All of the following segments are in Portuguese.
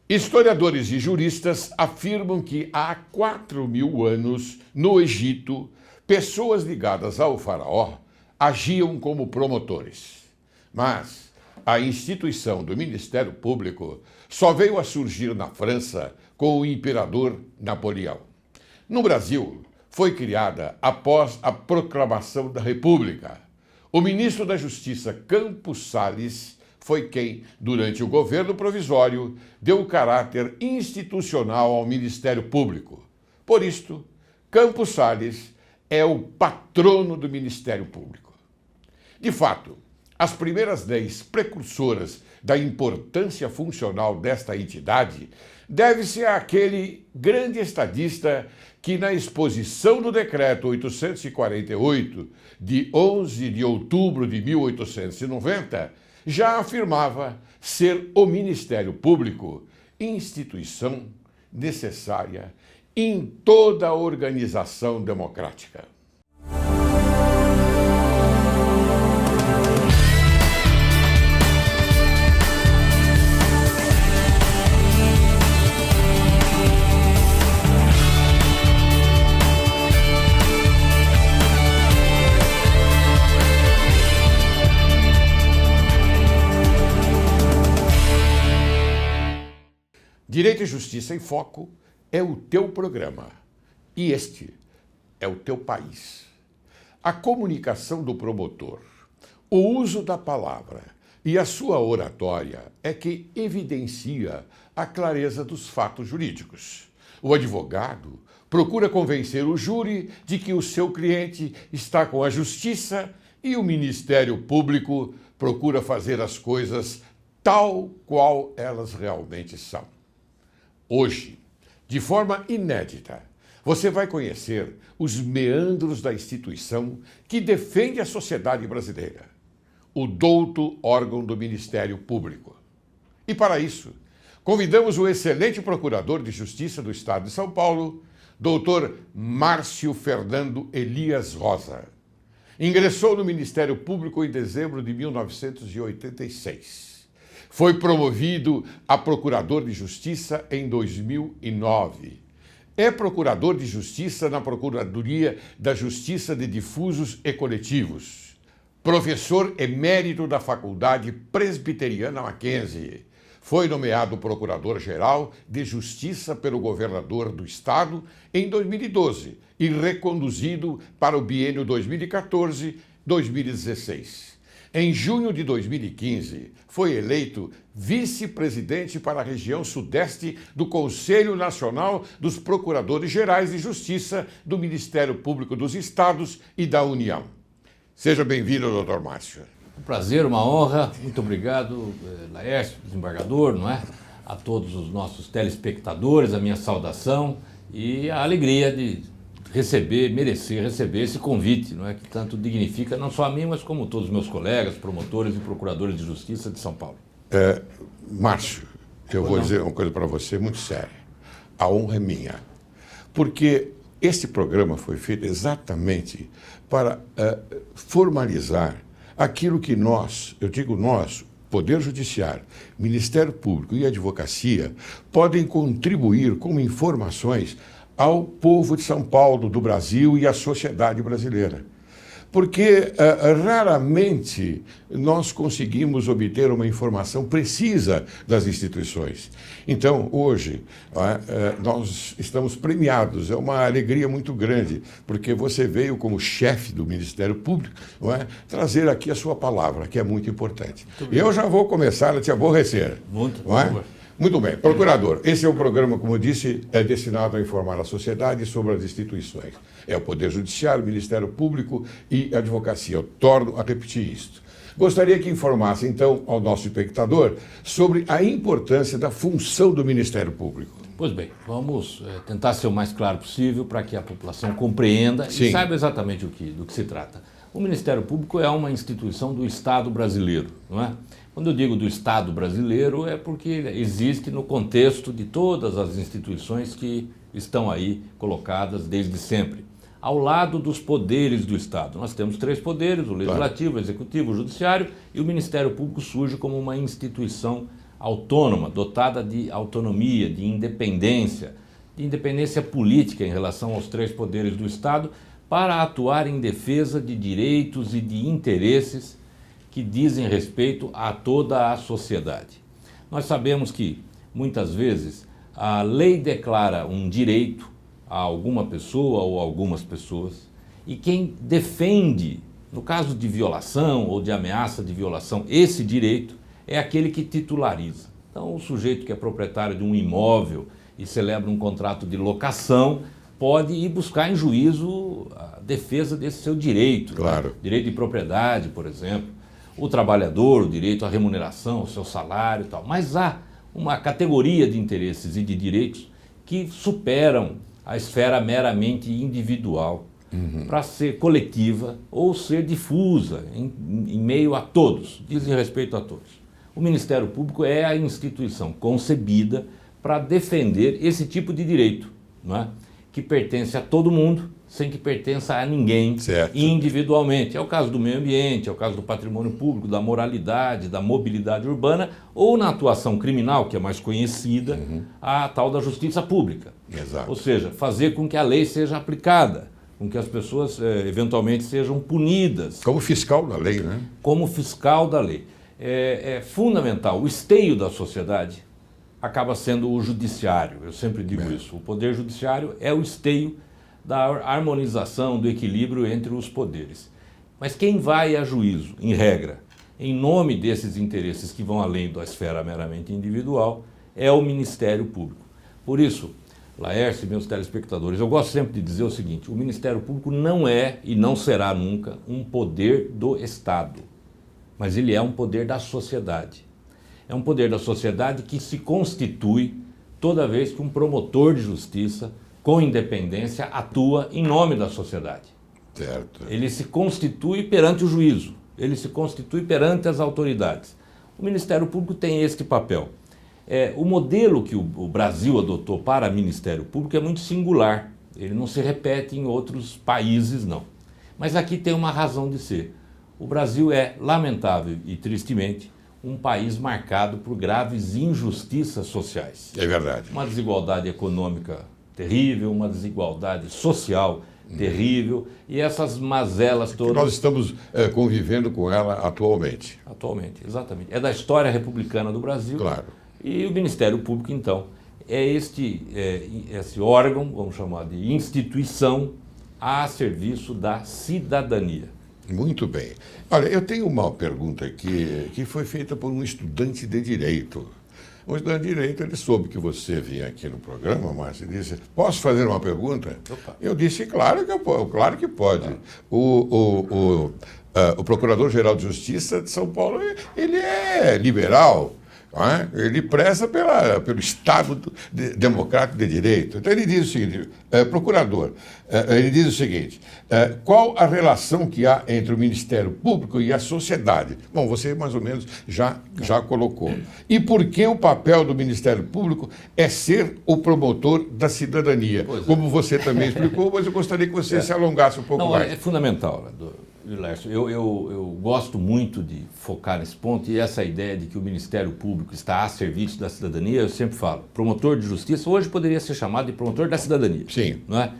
Historiadores e juristas afirmam que há 4.000 anos, no Egito, pessoas ligadas ao faraó agiam como promotores. Mas a instituição do Ministério Público só veio a surgir na França com o imperador Napoleão. No Brasil, foi criada após a proclamação da República. O ministro da Justiça, Campos Salles, foi quem, durante o governo provisório, deu caráter institucional ao Ministério Público. Por isto, Campos Salles é o patrono do Ministério Público. De fato, as primeiras leis precursoras da importância funcional desta entidade deve-se àquele grande estadista que, na exposição do Decreto 848, de 11 de outubro de 1890, já afirmava ser o Ministério Público instituição necessária em toda a organização democrática. Direito e Justiça em Foco é o teu programa e este é o teu país. A comunicação do promotor, o uso da palavra e a sua oratória é que evidencia a clareza dos fatos jurídicos. O advogado procura convencer o júri de que o seu cliente está com a justiça e o Ministério Público procura fazer as coisas tal qual elas realmente são. Hoje, de forma inédita, você vai conhecer os meandros da instituição que defende a sociedade brasileira, o douto órgão do Ministério Público. E para isso, convidamos o excelente Procurador de Justiça do Estado de São Paulo, doutor Márcio Fernando Elias Rosa. Ingressou no Ministério Público em dezembro de 1986. Foi promovido a Procurador de Justiça em 2009. É Procurador de Justiça na Procuradoria da Justiça de Difusos e Coletivos. Professor emérito da Faculdade Presbiteriana Mackenzie. Foi nomeado Procurador-Geral de Justiça pelo Governador do Estado em 2012 e reconduzido para o biênio 2014-2016. Em junho de 2015, foi eleito vice-presidente para a região sudeste do Conselho Nacional dos Procuradores Gerais de Justiça do Ministério Público dos Estados e da União. Seja bem-vindo, doutor Márcio. Um prazer, uma honra. Muito obrigado, Laércio, desembargador, não é? A todos os nossos telespectadores, a minha saudação e a alegria de merecer receber esse convite, não é, que tanto dignifica não só a mim, mas como todos os meus colegas, promotores e procuradores de justiça de São Paulo. Márcio, eu vou dizer uma coisa para você muito séria. A honra é minha, porque este programa foi feito exatamente para formalizar aquilo que nós, eu digo nós, Poder Judiciário, Ministério Público e Advocacia, podem contribuir com informações ao povo de São Paulo, do Brasil e à sociedade brasileira. Porque raramente nós conseguimos obter uma informação precisa das instituições. Então, hoje, nós estamos premiados, é uma alegria muito grande, porque você veio como chefe do Ministério Público, trazer aqui a sua palavra, que é muito importante. Eu já vou começar a te aborrecer. Muito, Muito bem. Procurador, esse é um programa, como eu disse, é destinado a informar a sociedade sobre as instituições. É o Poder Judiciário, Ministério Público e Advocacia. Eu torno a repetir isto. Gostaria que informasse, então, ao nosso espectador sobre a importância da função do Ministério Público. Pois bem, vamos tentar ser o mais claro possível para que a população compreenda e saiba exatamente do que se trata. O Ministério Público é uma instituição do Estado brasileiro, não é? Quando eu digo do Estado brasileiro é porque existe no contexto de todas as instituições que estão aí colocadas desde sempre, ao lado dos poderes do Estado. Nós temos 3 poderes, o Legislativo, o Executivo, o Judiciário, e o Ministério Público surge como uma instituição autônoma, dotada de autonomia, de independência política em relação aos três poderes do Estado, para atuar em defesa de direitos e de interesses que dizem respeito a toda a sociedade. Nós sabemos que, muitas vezes, a lei declara um direito a alguma pessoa ou algumas pessoas, e quem defende, no caso de violação ou de ameaça de violação, esse direito é aquele que titulariza. Então, o sujeito que é proprietário de um imóvel e celebra um contrato de locação pode ir buscar em juízo a defesa desse seu direito. Claro. Né? Direito de propriedade, por exemplo. O trabalhador, o direito à remuneração, o seu salário e tal. Mas há uma categoria de interesses e de direitos que superam a esfera meramente individual para ser coletiva ou ser difusa em meio a todos, dizem respeito a todos. O Ministério Público é a instituição concebida para defender esse tipo de direito, não é? Que pertence a todo mundo, sem que pertença a ninguém, certo, individualmente. É o caso do meio ambiente, é o caso do patrimônio público, da moralidade, da mobilidade urbana, ou na atuação criminal, que é mais conhecida, a tal da justiça pública. Exato. Ou seja, fazer com que a lei seja aplicada, com que as pessoas eventualmente sejam punidas. Como fiscal da lei, né? Como fiscal da lei. É fundamental. O esteio da sociedade acaba sendo o judiciário. Eu sempre digo isso. O poder judiciário é o esteio da harmonização, do equilíbrio entre os poderes. Mas quem vai a juízo, em regra, em nome desses interesses que vão além da esfera meramente individual, é o Ministério Público. Por isso, Laércio e meus telespectadores, eu gosto sempre de dizer o seguinte: o Ministério Público não é e não será nunca um poder do Estado, mas ele é um poder da sociedade. É um poder da sociedade que se constitui toda vez que um promotor de justiça, com independência, atua em nome da sociedade. Certo. Ele se constitui perante o juízo, ele se constitui perante as autoridades. O Ministério Público tem este papel. O modelo que o Brasil adotou para o Ministério Público é muito singular. Ele não se repete em outros países, não. Mas aqui tem uma razão de ser. O Brasil é, lamentável e tristemente, um país marcado por graves injustiças sociais. É verdade. Uma desigualdade econômica terrível, uma desigualdade social terrível, e essas mazelas todas... Nós estamos convivendo com ela atualmente. Atualmente, exatamente. É da história republicana do Brasil. Claro. E o Ministério Público, então, é esse órgão, vamos chamar de instituição, a serviço da cidadania. Muito bem. Olha, eu tenho uma pergunta aqui que foi feita por um estudante de Direito. O estudante de Direito, ele soube que você vinha aqui no programa, Márcio, e disse: posso fazer uma pergunta? Opa. Eu disse: claro que pode. O Procurador-Geral de Justiça de São Paulo, ele é liberal. Ele preza pelo Estado democrático de direito. Então ele diz o seguinte, procurador, ele diz o seguinte: qual a relação que há entre o Ministério Público e a sociedade? Bom, você mais ou menos já colocou. E por que o papel do Ministério Público é ser o promotor da cidadania? Como você também explicou, mas eu gostaria que você se alongasse um pouco mais. É fundamental, Lércio. Eu gosto muito de focar nesse ponto, e essa ideia de que o Ministério Público está a serviço da cidadania, eu sempre falo, promotor de justiça hoje poderia ser chamado de promotor da cidadania. Sim. Não é?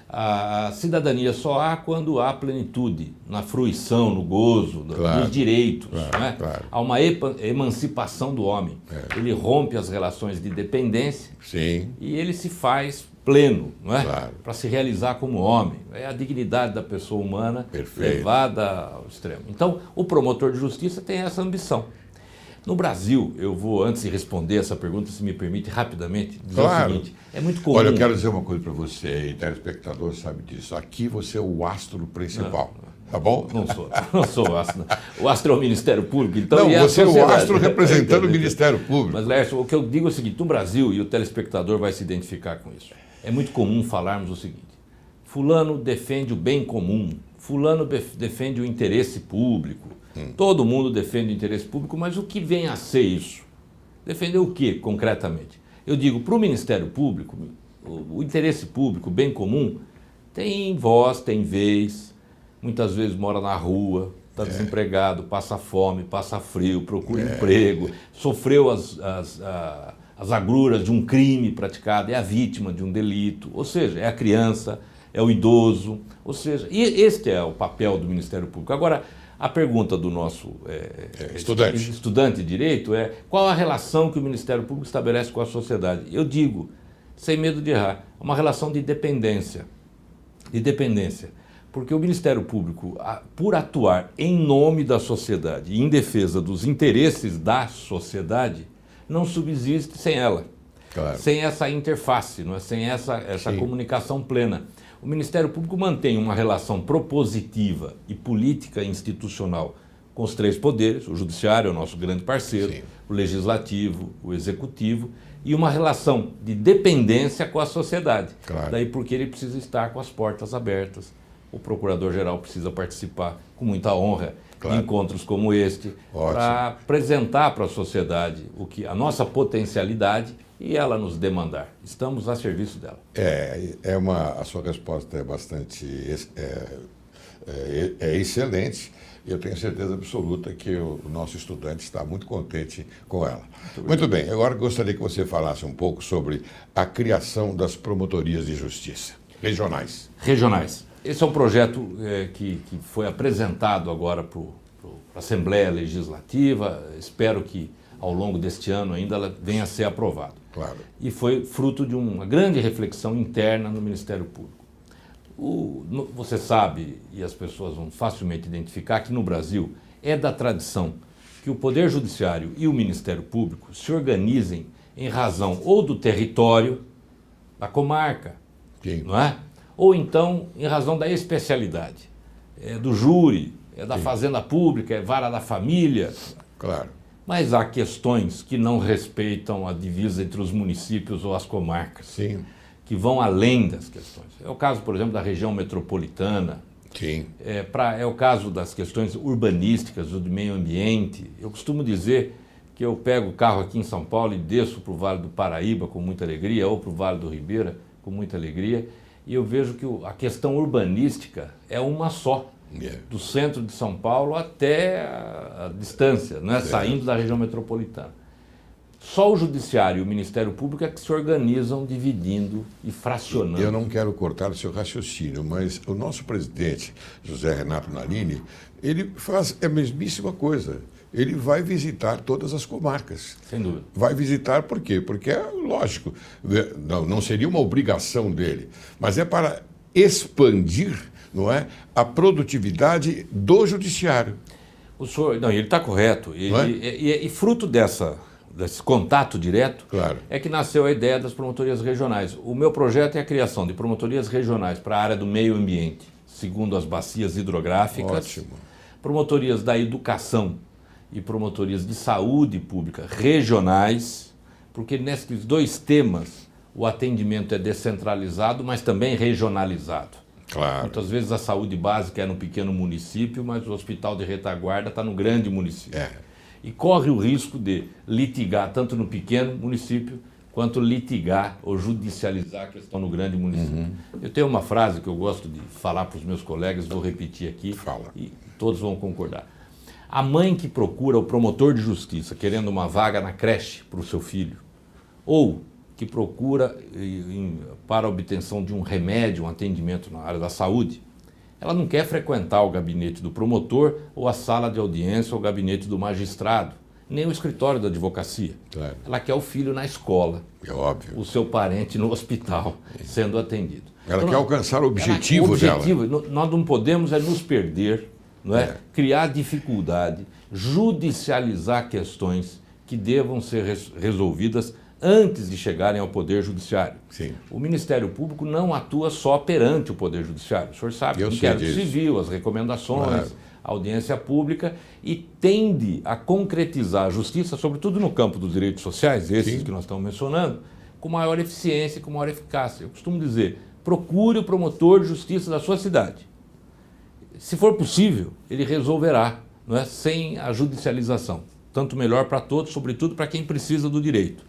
A cidadania só há quando há plenitude, na fruição, no gozo, dos direitos. Claro, não é? claro. Há uma emancipação do homem. Ele rompe as relações de dependência. Sim. E ele se faz pleno, não é? Claro. Para se realizar como homem. É a dignidade da pessoa humana levada ao extremo. Então, o promotor de justiça tem essa ambição. No Brasil, eu vou, antes de responder essa pergunta, se me permite rapidamente, dizer o seguinte: é muito comum... Olha, eu quero dizer uma coisa para você, e telespectador sabe disso. Aqui você é o astro principal, tá bom? Não sou o astro. O astro é o Ministério Público, então... Não, você é o astro representando o Ministério Público. Mas, Lércio, o que eu digo é o seguinte: no Brasil, e o telespectador vai se identificar com isso, é muito comum falarmos o seguinte: fulano defende o bem comum, fulano defende o interesse público, todo mundo defende o interesse público, mas o que vem a ser isso? Defender o que, concretamente? Eu digo, para o Ministério Público, o interesse público, o bem comum, tem voz, tem vez, muitas vezes mora na rua, está desempregado, passa fome, passa frio, procura emprego, sofreu as agruras de um crime praticado, é a vítima de um delito, ou seja, é a criança, é o idoso, ou seja, e este é o papel do Ministério Público. Agora, a pergunta do nosso estudante de direito é: qual a relação que o Ministério Público estabelece com a sociedade? Eu digo, sem medo de errar, uma relação de dependência. Porque o Ministério Público, por atuar em nome da sociedade e em defesa dos interesses da sociedade, não subsiste sem ela, sem essa interface, não é? Sem essa comunicação plena. O Ministério Público mantém uma relação propositiva e política institucional com os três poderes: o Judiciário é o nosso grande parceiro, o Legislativo, o Executivo, e uma relação de dependência com a sociedade. Daí porque ele precisa estar com as portas abertas. O Procurador-Geral precisa participar com muita honra de encontros como este, para apresentar para a sociedade a nossa potencialidade e ela nos demandar. Estamos a serviço dela. A sua resposta é bastante excelente. Eu tenho certeza absoluta que o nosso estudante está muito contente com ela. Muito bem, agora gostaria que você falasse um pouco sobre a criação das promotorias de justiça regionais. Esse é um projeto que foi apresentado agora para a Assembleia Legislativa. Espero que ao longo deste ano ainda ela venha a ser aprovado. E foi fruto de uma grande reflexão interna no Ministério Público. Você sabe, e as pessoas vão facilmente identificar, que no Brasil é da tradição que o Poder Judiciário e o Ministério Público se organizem em razão ou do território, da comarca, não é? Ou então em razão da especialidade, do júri, da fazenda pública, vara da família. Mas há questões que não respeitam a divisa entre os municípios ou as comarcas, que vão além das questões. É o caso, por exemplo, da região metropolitana, é o caso das questões urbanísticas, do meio ambiente. Eu costumo dizer que eu pego o carro aqui em São Paulo e desço para o Vale do Paraíba com muita alegria, ou para o Vale do Ribeira com muita alegria, e eu vejo que a questão urbanística é uma só, do centro de São Paulo até a distância, não é? Saindo da região metropolitana. Só o Judiciário e o Ministério Público é que se organizam dividindo e fracionando. Eu não quero cortar o seu raciocínio, mas o nosso presidente, José Renato Nalini, ele faz a mesmíssima coisa. Ele vai visitar todas as comarcas. Sem dúvida. Vai visitar por quê? Porque é lógico, não seria uma obrigação dele, mas é para expandir, não é, a produtividade do judiciário. O senhor, ele está correto. E fruto desse contato direto é que nasceu a ideia das promotorias regionais. O meu projeto é a criação de promotorias regionais para a área do meio ambiente, segundo as bacias hidrográficas, promotorias da educação e promotorias de saúde pública regionais, porque nesses dois temas o atendimento é descentralizado, mas também regionalizado. Muitas vezes a saúde básica é no pequeno município, mas o hospital de retaguarda está no grande município. E corre o risco de litigar tanto no pequeno município quanto litigar ou judicializar a questão no grande município. Eu tenho uma frase que eu gosto de falar para os meus colegas, vou repetir aqui e todos vão concordar. A mãe que procura o promotor de justiça querendo uma vaga na creche para o seu filho, ou que procura para a obtenção de um remédio, um atendimento na área da saúde, ela não quer frequentar o gabinete do promotor ou a sala de audiência ou o gabinete do magistrado, nem o escritório da advocacia. Ela quer o filho na escola, o seu parente no hospital, sendo atendido. Ela quer alcançar o objetivo dela. Nós não podemos nos perder, não é? Criar dificuldade, judicializar questões que devam ser resolvidas antes de chegarem ao Poder Judiciário. O Ministério Público não atua só perante o Poder Judiciário. O senhor sabe, o inquérito civil, as recomendações, a audiência pública, e tende a concretizar a justiça, sobretudo no campo dos direitos sociais, esses que nós estamos mencionando, com maior eficiência e com maior eficácia. Eu costumo dizer, procure o promotor de justiça da sua cidade. Se for possível, ele resolverá, não é? Sem a judicialização. Tanto melhor para todos, sobretudo para quem precisa do direito.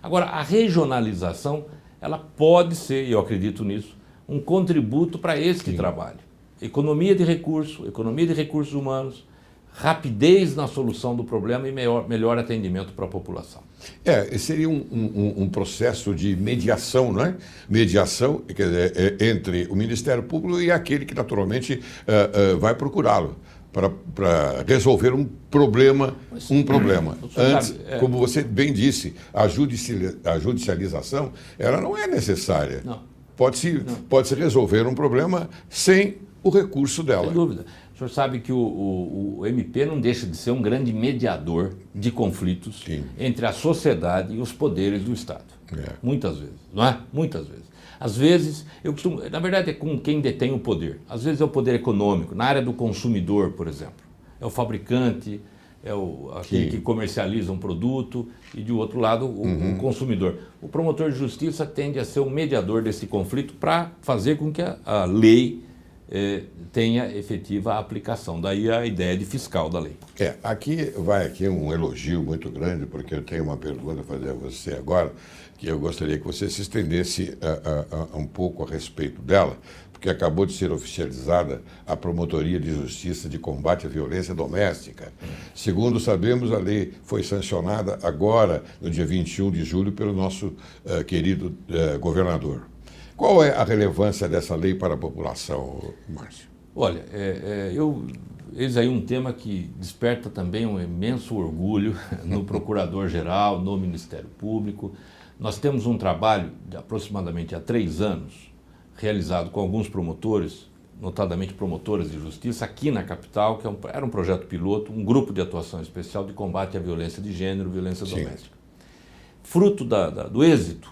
Agora, a regionalização, ela pode ser, e eu acredito nisso, um contributo para este trabalho. Economia de recursos humanos, rapidez na solução do problema e melhor atendimento para a população. Seria um processo de mediação, não é? Mediação, quer dizer, entre o Ministério Público e aquele que naturalmente vai procurá-lo para resolver um problema. Antes, como você bem disse, a judicialização ela não é necessária. Não. Pode-se resolver um problema sem o recurso dela. Sem dúvida. O senhor sabe que o MP não deixa de ser um grande mediador de conflitos entre a sociedade e os poderes do Estado. Muitas vezes, não é? Muitas vezes. Às vezes, na verdade é com quem detém o poder. Às vezes é o poder econômico, na área do consumidor, por exemplo. É o fabricante, é aquele que comercializa um produto e, de outro lado, o consumidor. O promotor de justiça tende a ser um mediador desse conflito para fazer com que a lei tenha efetiva aplicação. Daí a ideia de fiscal da lei. Aqui vai um elogio muito grande, porque eu tenho uma pergunta a fazer a você agora, que eu gostaria que você se estendesse um pouco a respeito dela, porque acabou de ser oficializada a Promotoria de Justiça de Combate à Violência Doméstica. Segundo sabemos, a lei foi sancionada agora, no dia 21 de julho, pelo nosso querido governador. Qual é a relevância dessa lei para a população, Márcio? Olha, eis aí um tema que desperta também um imenso orgulho no Procurador-Geral, no Ministério Público. Nós temos um trabalho de aproximadamente há 3 anos, realizado com alguns promotores, notadamente promotoras de justiça, aqui na capital, que era um projeto piloto, um grupo de atuação especial de combate à violência de gênero e violência doméstica. Fruto do êxito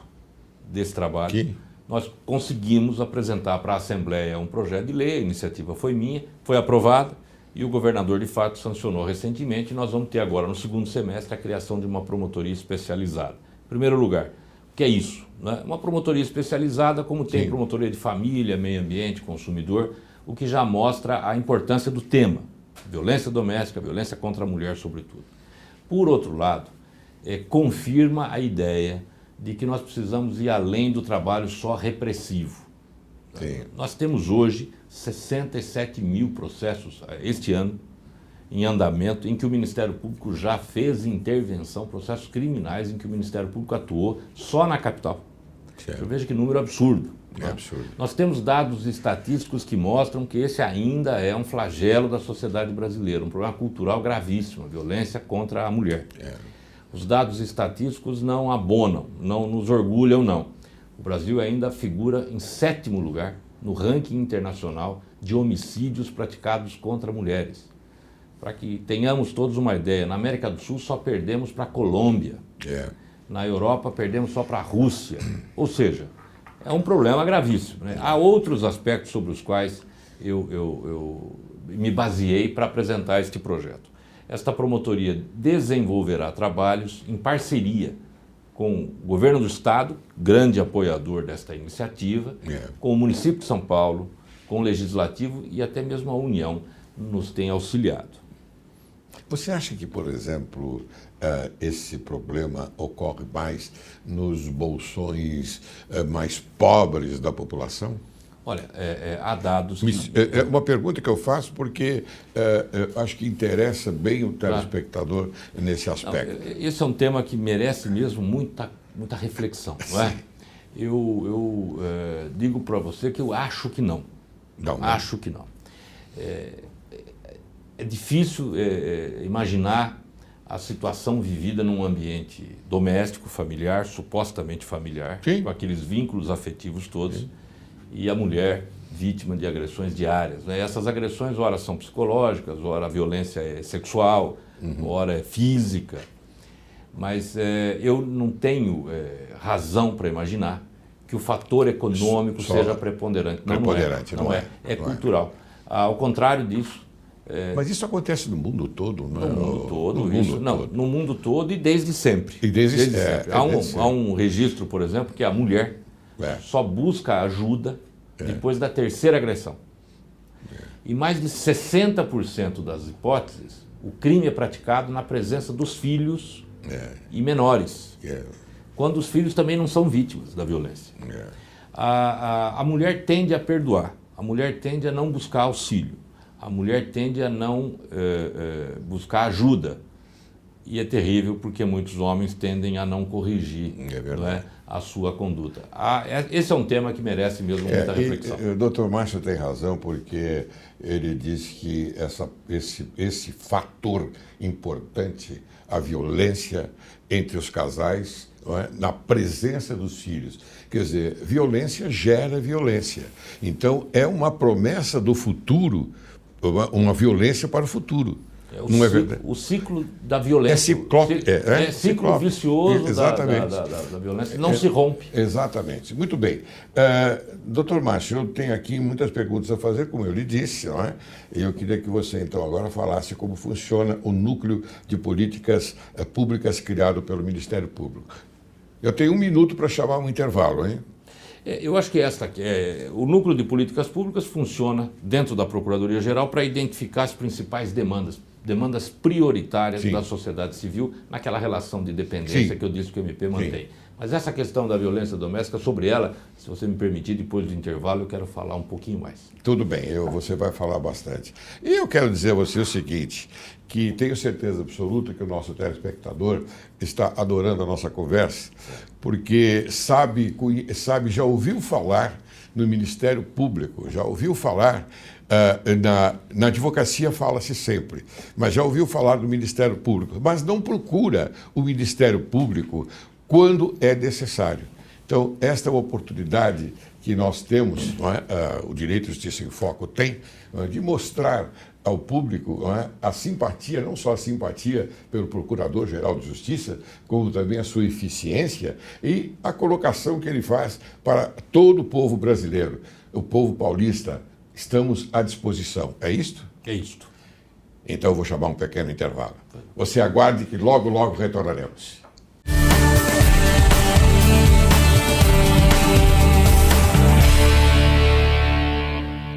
desse trabalho, nós conseguimos apresentar para a Assembleia um projeto de lei, a iniciativa foi minha, foi aprovada e o governador de fato sancionou recentemente. Nós vamos ter agora, no segundo semestre, a criação de uma promotoria especializada. Em primeiro lugar, o que é isso? Né? Uma promotoria especializada, como tem promotoria de família, meio ambiente, consumidor, o que já mostra a importância do tema, violência doméstica, violência contra a mulher, sobretudo. Por outro lado, confirma a ideia de que nós precisamos ir além do trabalho só repressivo. Nós temos hoje 67 mil processos este ano em andamento, em que o Ministério Público já fez intervenção, processos criminais em que o Ministério Público atuou só na capital. Eu vejo que número absurdo. Absurdo. Nós temos dados estatísticos que mostram que esse ainda é um flagelo da sociedade brasileira, um problema cultural gravíssimo, a violência contra a mulher. Os dados estatísticos não abonam, não nos orgulham, não. O Brasil ainda figura em 7º lugar no ranking internacional de homicídios praticados contra mulheres. Para que tenhamos todos uma ideia, na América do Sul só perdemos para a Colômbia, na Europa perdemos só para a Rússia. Ou seja, é um problema gravíssimo, né? Há outros aspectos sobre os quais eu me baseei para apresentar este projeto. Esta promotoria desenvolverá trabalhos em parceria com o governo do Estado, grande apoiador desta iniciativa, com o município de São Paulo, com o Legislativo e até mesmo a União nos tem auxiliado. Você acha que, por exemplo, esse problema ocorre mais nos bolsões mais pobres da população? Olha, há dados... É uma pergunta que eu faço porque acho que interessa bem o telespectador nesse aspecto. Não, esse é um tema que merece mesmo muita reflexão, não é? Eu digo para você que eu acho que não. Acho que não. É difícil imaginar a situação vivida num ambiente doméstico, familiar, supostamente familiar, com aqueles vínculos afetivos todos, e a mulher vítima de agressões diárias. Né? Essas agressões, ora são psicológicas, ora a violência é sexual, ora é física. Mas eu não tenho razão para imaginar que o fator econômico seja preponderante. Não é. É cultural. Ao contrário disso... Mas isso acontece no mundo todo, não é? No mundo todo e desde sempre. Desde sempre. Há um registro, por exemplo, que a mulher só busca ajuda depois da 3ª agressão. E mais de 60% das hipóteses, o crime é praticado na presença dos filhos e menores, quando os filhos também não são vítimas da violência. A mulher tende a perdoar, a mulher tende a não buscar auxílio. a mulher tende a não buscar ajuda. E é terrível porque muitos homens tendem a não corrigir a sua conduta. Esse é um tema que merece mesmo muita reflexão. O doutor Márcio tem razão, porque ele diz que esse fator importante, a violência entre os casais, na presença dos filhos. Quer dizer, violência gera violência. Então, é uma promessa do futuro, uma violência para o futuro. Não é verdade? O ciclo da violência. Ciclo vicioso da violência. Não se rompe. Exatamente. Muito bem. Doutor Márcio, eu tenho aqui muitas perguntas a fazer, como eu lhe disse, não é? E eu queria que você, então, agora falasse como funciona o núcleo de políticas públicas criado pelo Ministério Público. Eu tenho 1 minuto para chamar um intervalo, hein? Eu acho que o núcleo de políticas públicas funciona dentro da Procuradoria-Geral para identificar as principais demandas prioritárias da sociedade civil naquela relação de dependência que eu disse que o MP mantém. Mas essa questão da violência doméstica, sobre ela, se você me permitir, depois do intervalo, eu quero falar um pouquinho mais. Tudo bem, você vai falar bastante. E eu quero dizer a você o seguinte, que tenho certeza absoluta que o nosso telespectador está adorando a nossa conversa, porque já ouviu falar no Ministério Público, já ouviu falar, na advocacia fala-se sempre, mas já ouviu falar do Ministério Público, mas não procura o Ministério Público quando é necessário. Então, esta é uma oportunidade que nós temos, o Direito e Justiça em Foco tem, de mostrar ao público a simpatia, não só a simpatia pelo Procurador-Geral de Justiça, como também a sua eficiência e a colocação que ele faz para todo o povo brasileiro, o povo paulista. Estamos à disposição. É isto? É isto. Então eu vou chamar um pequeno intervalo. Você aguarde que logo, logo retornaremos.